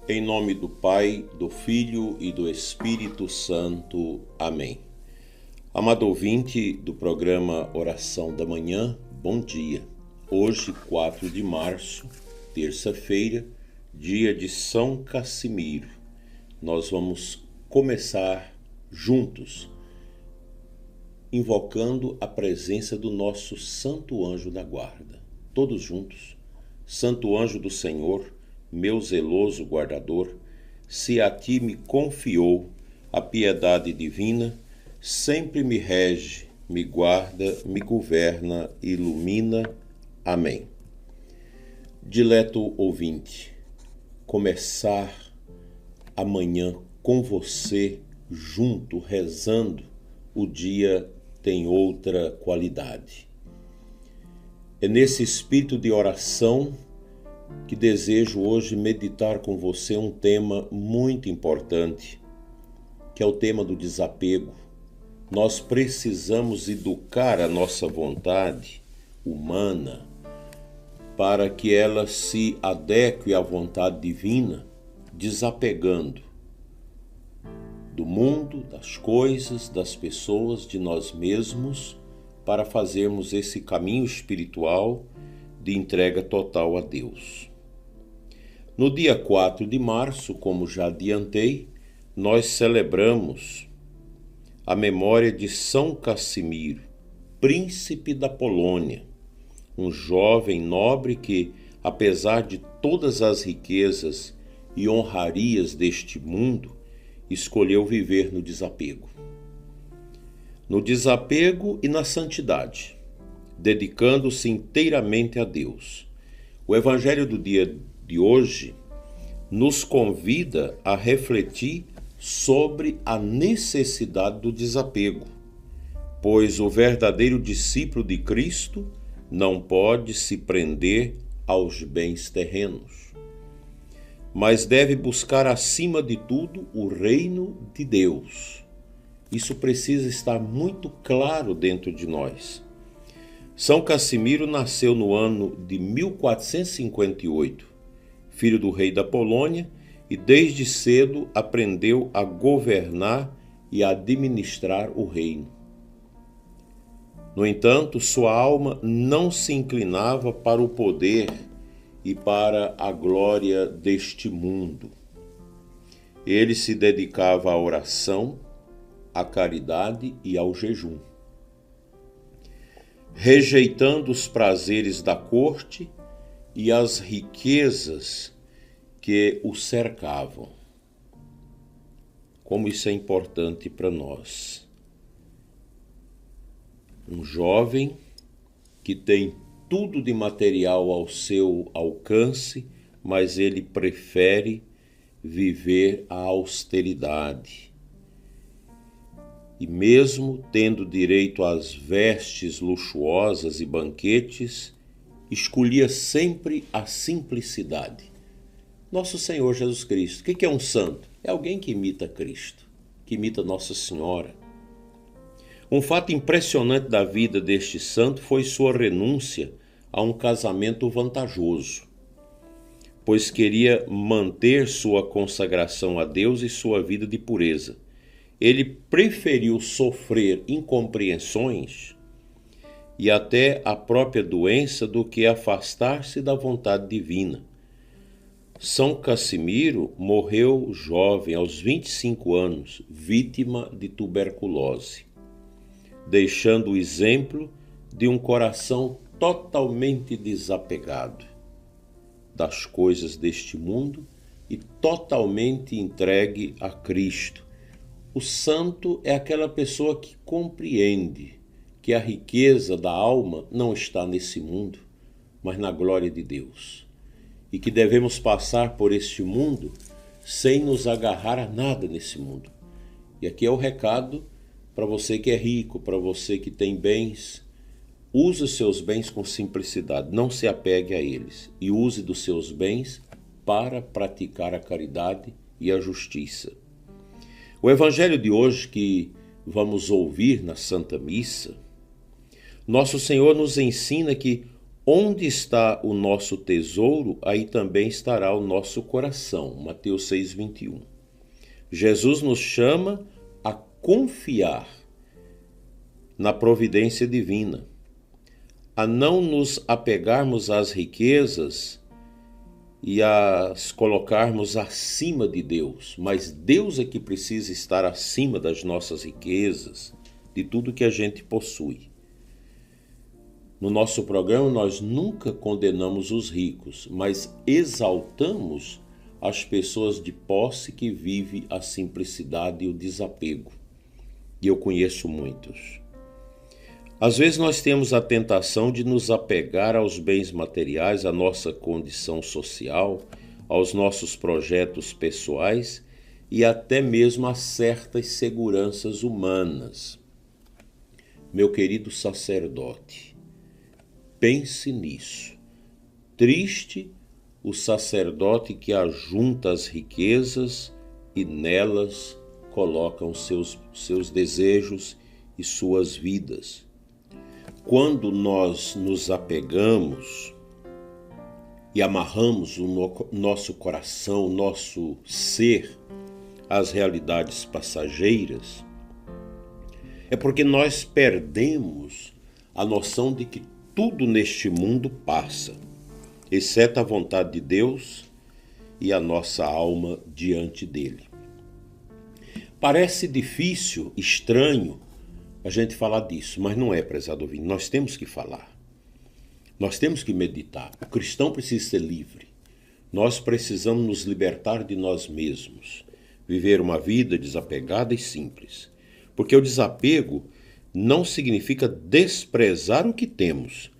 Em nome do Pai, do Filho e do Espírito Santo. Amém. Amado ouvinte do programa Oração da Manhã, bom dia. Hoje, 4 de março, terça-feira, dia de São Cassimiro. Nós vamos começar juntos, invocando a presença do nosso Santo Anjo da Guarda. Todos juntos. Santo Anjo do Senhor, meu zeloso guardador, se a ti me confiou a piedade divina, sempre me rege, me guarda, me governa, ilumina. Amém. Dileto ouvinte, começar amanhã com você, junto, rezando, o dia tem outra qualidade. É nesse espírito de oração que desejo hoje meditar com você um tema muito importante, que é o tema do desapego. Nós precisamos educar a nossa vontade humana para que ela se adeque à vontade divina, desapegando do mundo, das coisas, das pessoas, de nós mesmos, para fazermos esse caminho espiritual de entrega total a Deus. No dia 4 de março, como já adiantei, nós celebramos a memória de São Cassimiro, príncipe da Polônia, um jovem nobre que, apesar de todas as riquezas e honrarias deste mundo, escolheu viver no desapego. No desapego e na santidade, dedicando-se inteiramente a Deus. O Evangelho do dia de hoje nos convida a refletir sobre a necessidade do desapego, pois o verdadeiro discípulo de Cristo não pode se prender aos bens terrenos, mas deve buscar acima de tudo o reino de Deus. Isso precisa estar muito claro dentro de nós. São Cassimiro nasceu no ano de 1458, filho do rei da Polônia, e desde cedo aprendeu a governar e a administrar o reino. No entanto, sua alma não se inclinava para o poder e para a glória deste mundo. Ele se dedicava à oração, à caridade e ao jejum, rejeitando os prazeres da corte e as riquezas que o cercavam. Como isso é importante para nós. Um jovem que tem tudo de material ao seu alcance, mas ele prefere viver a austeridade. E mesmo tendo direito às vestes luxuosas e banquetes, escolhia sempre a simplicidade. Nosso Senhor Jesus Cristo, o que é um santo? É alguém que imita Cristo, que imita Nossa Senhora. Um fato impressionante da vida deste santo foi sua renúncia a um casamento vantajoso, pois queria manter sua consagração a Deus e sua vida de pureza. Ele preferiu sofrer incompreensões e até a própria doença do que afastar-se da vontade divina. São Cassimiro morreu jovem, aos 25 anos, vítima de tuberculose, deixando o exemplo de um coração totalmente desapegado das coisas deste mundo e totalmente entregue a Cristo. O santo é aquela pessoa que compreende que a riqueza da alma não está nesse mundo, mas na glória de Deus. E que devemos passar por este mundo sem nos agarrar a nada nesse mundo. E aqui é o recado para você que é rico, para você que tem bens. Use os seus bens com simplicidade, não se apegue a eles. E use dos seus bens para praticar a caridade e a justiça. O Evangelho de hoje que vamos ouvir na Santa Missa, Nosso Senhor nos ensina que Onde está o nosso tesouro, aí também estará o nosso coração. Mateus 6:21. Jesus nos chama a confiar na providência divina, a não nos apegarmos às riquezas e as colocarmos acima de Deus, mas Deus é que precisa estar acima das nossas riquezas, de tudo que a gente possui. No nosso programa, nós nunca condenamos os ricos, mas exaltamos as pessoas de posse que vivem a simplicidade e o desapego. E eu conheço muitos. Às vezes nós temos a tentação de nos apegar aos bens materiais, à nossa condição social, aos nossos projetos pessoais e até mesmo a certas seguranças humanas. Meu querido sacerdote, pense nisso. Triste o sacerdote que ajunta as riquezas e nelas coloca seus desejos e suas vidas. Quando nós nos apegamos e amarramos o nosso coração, o nosso ser às realidades passageiras, é porque nós perdemos a noção de que tudo neste mundo passa, exceto a vontade de Deus e a nossa alma diante dele. Parece difícil, estranho, a gente falar disso, mas não é, prezado ouvinte. Nós temos que falar. Nós temos que meditar. O cristão precisa ser livre. Nós precisamos nos libertar de nós mesmos. Viver uma vida desapegada e simples. Porque o desapego não significa desprezar o que temos,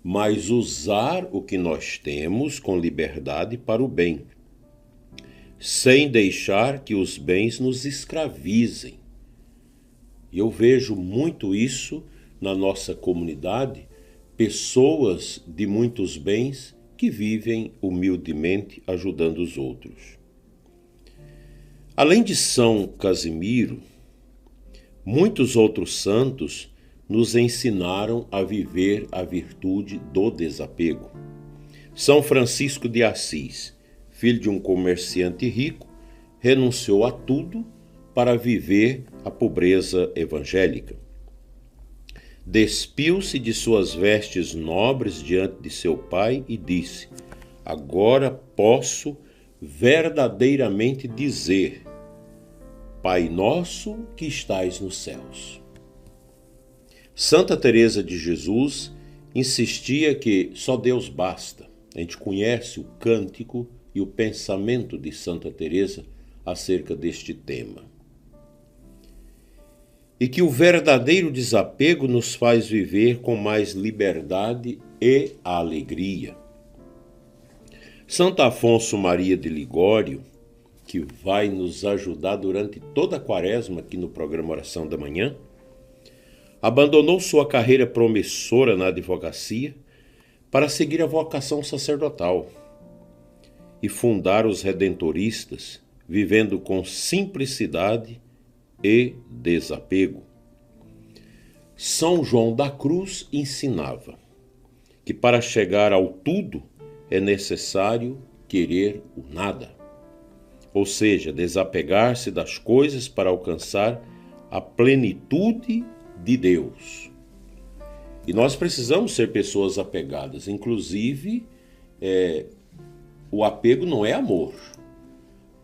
mas usar o que nós temos com liberdade para o bem, sem deixar que os bens nos escravizem. E eu vejo muito isso na nossa comunidade, pessoas de muitos bens que vivem humildemente ajudando os outros. Além de São Casimiro, muitos outros santos nos ensinaram a viver a virtude do desapego. São Francisco de Assis, filho de um comerciante rico, renunciou a tudo para viver a pobreza evangélica. Despiu-se de suas vestes nobres diante de seu pai e disse: agora posso verdadeiramente dizer: Pai nosso que estais nos céus. Santa Teresa de Jesus insistia que só Deus basta. A gente conhece o cântico e o pensamento de Santa Teresa acerca deste tema. E que o verdadeiro desapego nos faz viver com mais liberdade e alegria. Santo Afonso Maria de Ligório, que vai nos ajudar durante toda a quaresma aqui no programa Oração da Manhã, abandonou sua carreira promissora na advocacia para seguir a vocação sacerdotal e fundar os redentoristas, vivendo com simplicidade e desapego. São João da Cruz ensinava que para chegar ao tudo é necessário querer o nada, ou seja, desapegar-se das coisas para alcançar a plenitude de Deus. E nós precisamos ser pessoas apegadas, inclusive o apego não é amor.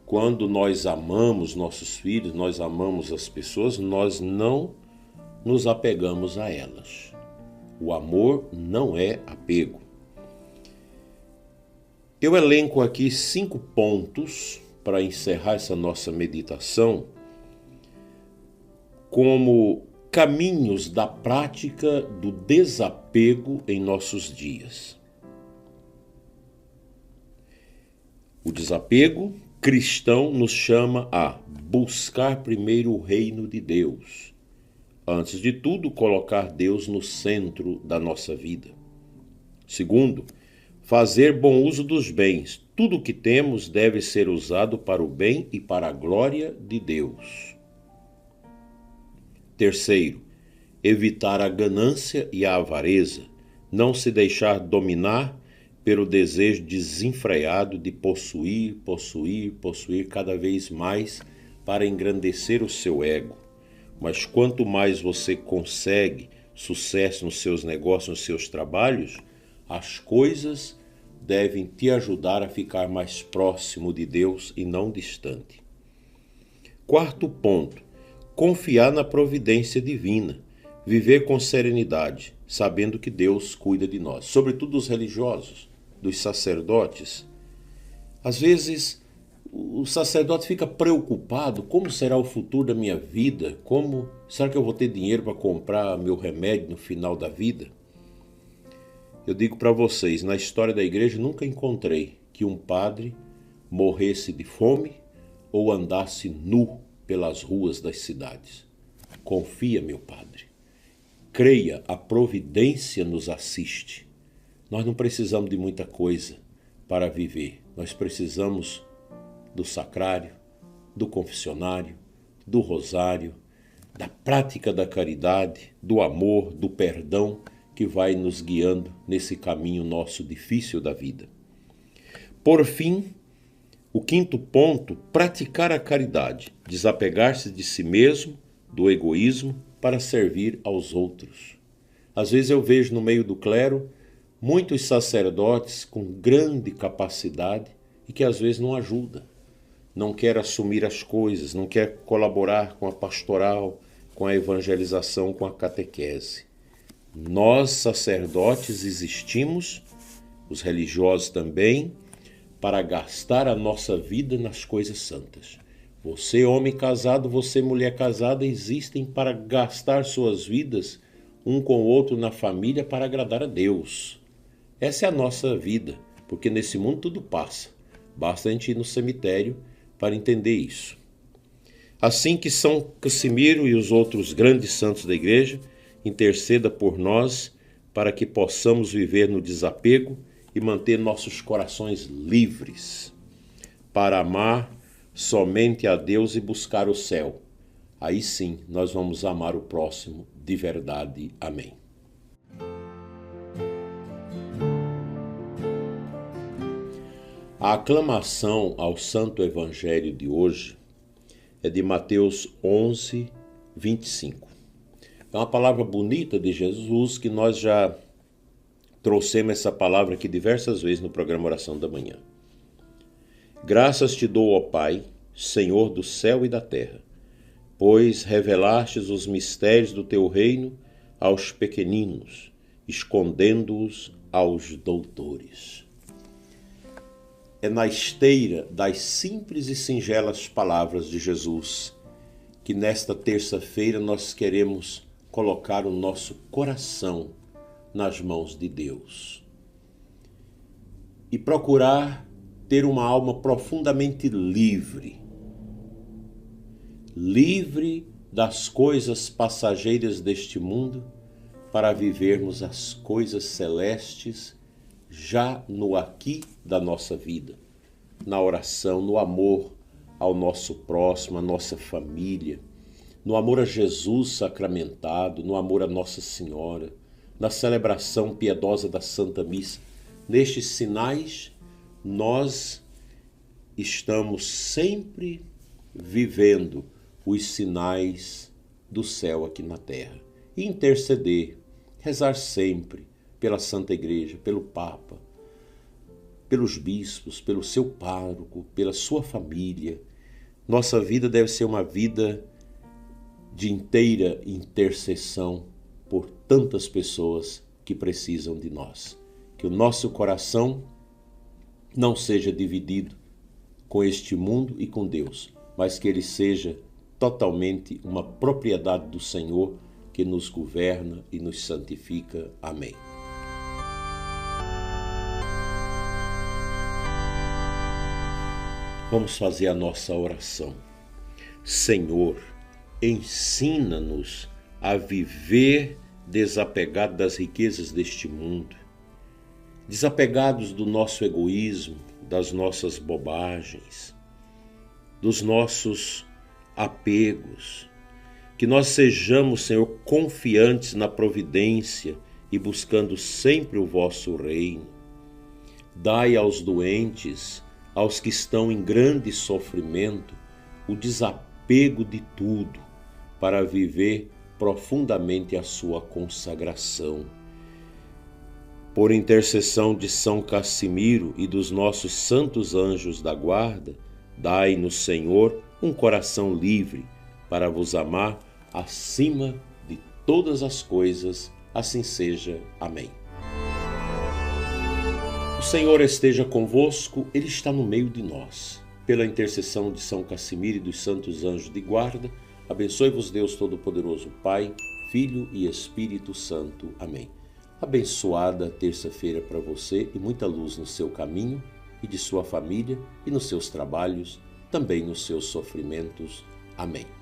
Quando nós amamos nossos filhos, nós amamos as pessoas, nós não nos apegamos a elas. O amor não é apego. Eu elenco aqui 5 pontos para encerrar essa nossa meditação como caminhos da prática do desapego em nossos dias. O desapego cristão nos chama a buscar primeiro o reino de Deus. Antes de tudo, colocar Deus no centro da nossa vida. Segundo, fazer bom uso dos bens. Tudo o que temos deve ser usado para o bem e para a glória de Deus. Terceiro, evitar a ganância e a avareza. Não se deixar dominar pelo desejo desenfreado de possuir cada vez mais para engrandecer o seu ego. Mas quanto mais você consegue sucesso nos seus negócios, nos seus trabalhos, as coisas devem te ajudar a ficar mais próximo de Deus e não distante. Quarto ponto, confiar na providência divina, viver com serenidade, sabendo que Deus cuida de nós, sobretudo os religiosos, dos sacerdotes. Às vezes, o sacerdote fica preocupado, como será o futuro da minha vida? Será que eu vou ter dinheiro para comprar meu remédio no final da vida? Eu digo para vocês, na história da igreja nunca encontrei que um padre morresse de fome ou andasse nu pelas ruas das cidades. Confia, meu padre. Creia, a providência nos assiste. Nós não precisamos de muita coisa para viver. Nós precisamos do sacrário, do confessionário, do rosário, da prática da caridade, do amor, do perdão, que vai nos guiando nesse caminho nosso difícil da vida. Por fim, o quinto ponto, praticar a caridade, desapegar-se de si mesmo, do egoísmo, para servir aos outros. Às vezes eu vejo no meio do clero muitos sacerdotes com grande capacidade e que às vezes não ajudam, não quer assumir as coisas, não quer colaborar com a pastoral, com a evangelização, com a catequese. Nós, sacerdotes, existimos, os religiosos também, para gastar a nossa vida nas coisas santas. Você, homem casado, você, mulher casada, existem para gastar suas vidas um com o outro na família para agradar a Deus. Essa é a nossa vida, porque nesse mundo tudo passa. Basta a gente ir no cemitério para entender isso. Assim que São Cassimiro e os outros grandes santos da igreja interceda por nós para que possamos viver no desapego e manter nossos corações livres para amar somente a Deus e buscar o céu. Aí sim nós vamos amar o próximo de verdade. Amém. A aclamação ao Santo Evangelho de hoje é de Mateus 11, 25. É uma palavra bonita de Jesus que nós já trouxemos essa palavra aqui diversas vezes no programa Oração da Manhã. Graças te dou, ó Pai, Senhor do céu e da terra, pois revelastes os mistérios do teu reino aos pequeninos, escondendo-os aos doutores. É na esteira das simples e singelas palavras de Jesus que nesta terça-feira nós queremos colocar o nosso coração nas mãos de Deus e procurar ter uma alma profundamente livre das coisas passageiras deste mundo para vivermos as coisas celestes já no aqui da nossa vida, na oração, no amor ao nosso próximo, à nossa família, no amor a Jesus sacramentado, no amor a Nossa Senhora, na celebração piedosa da Santa Missa. Nestes sinais, nós estamos sempre vivendo os sinais do céu aqui na terra. E interceder, rezar sempre pela Santa Igreja, pelo Papa, pelos bispos, pelo seu pároco, pela sua família. Nossa vida deve ser uma vida de inteira intercessão por tantas pessoas que precisam de nós. Que o nosso coração não seja dividido com este mundo e com Deus, mas que ele seja totalmente uma propriedade do Senhor que nos governa e nos santifica. Amém. Vamos fazer a nossa oração. Senhor, ensina-nos a viver desapegados das riquezas deste mundo, desapegados do nosso egoísmo, das nossas bobagens, dos nossos apegos. Que nós sejamos, Senhor, confiantes na providência e buscando sempre o vosso reino. Dai aos doentes, aos que estão em grande sofrimento, o desapego de tudo, para viver profundamente a sua consagração. Por intercessão de São Cassimiro e dos nossos santos anjos da guarda, dai-nos, Senhor, um coração livre para vos amar acima de todas as coisas. Assim seja. Amém. O Senhor esteja convosco, Ele está no meio de nós. Pela intercessão de São Cassimiro e dos santos anjos de guarda, abençoe-vos Deus Todo-Poderoso, Pai, Filho e Espírito Santo. Amém. Abençoada terça-feira para você e muita luz no seu caminho e de sua família e nos seus trabalhos, também nos seus sofrimentos. Amém.